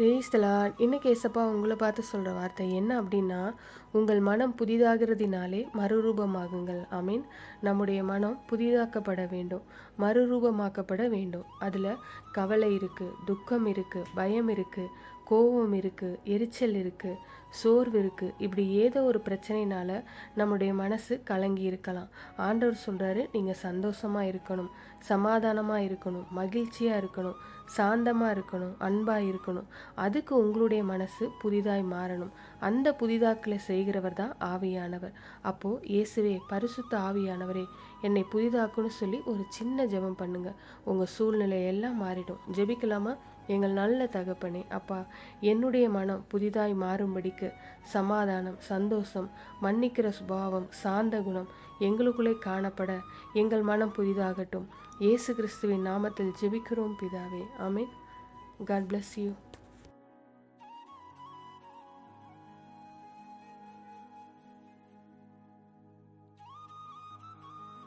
Praise the Lord. இன்னைக்கு ஏசப்பா உங்களை பார்த்து சொல்கிற வார்த்தை என்ன அப்படின்னா, உங்கள் மனம் புதிதாகிறதினாலே மறுரூபமாகுங்கள். ஆமீன். நம்முடைய மனம் புதிதாக்கப்பட வேண்டும், மறுரூபமாக்கப்பட வேண்டும். அதில் கவலை இருக்குது, துக்கம் இருக்குது, பயம் இருக்குது, கோபம் இருக்குது, எரிச்சல் இருக்குது, சோர்வு இருக்குது. இப்படி ஏதோ ஒரு பிரச்சனைனால நம்முடைய மனசு கலங்கி இருக்கலாம். ஆண்டவர் சொல்கிறாரு, நீங்கள் சந்தோஷமாக இருக்கணும், சமாதானமாக இருக்கணும், மகிழ்ச்சியாக இருக்கணும், சாந்தமாக இருக்கணும், அன்பாக இருக்கணும். அதுக்கு உங்களுடைய மனசு புதிதாய் மாறணும். அந்த புதிதாக்கலை செய்கிறவர் தான் ஆவியானவர். அப்போது இயேசுவே, பரிசுத்த ஆவியானவரே, என்னை புதிதாக்குன்னு சொல்லி ஒரு சின்ன ஜெபம் பண்ணுங்க. உங்கள் சூழ்நிலை எல்லாம் மாறிடும். ஜெபிக்கலாமா? எங்கள் நல்ல தகப்பனே, அப்பா, என்னுடைய மனம் புதிதாய் மாறும்படிக்கு சமாதானம், சந்தோஷம், மன்னிக்கிற சுபாவம், சாந்த குணம் எங்களுக்குள்ளே காணப்பட எங்கள் மனம் புதிதாகட்டும். இயேசு கிறிஸ்துவின் நாமத்தில் ஜெபிக்கிறோம் பிதாவே. ஆமென். God bless you.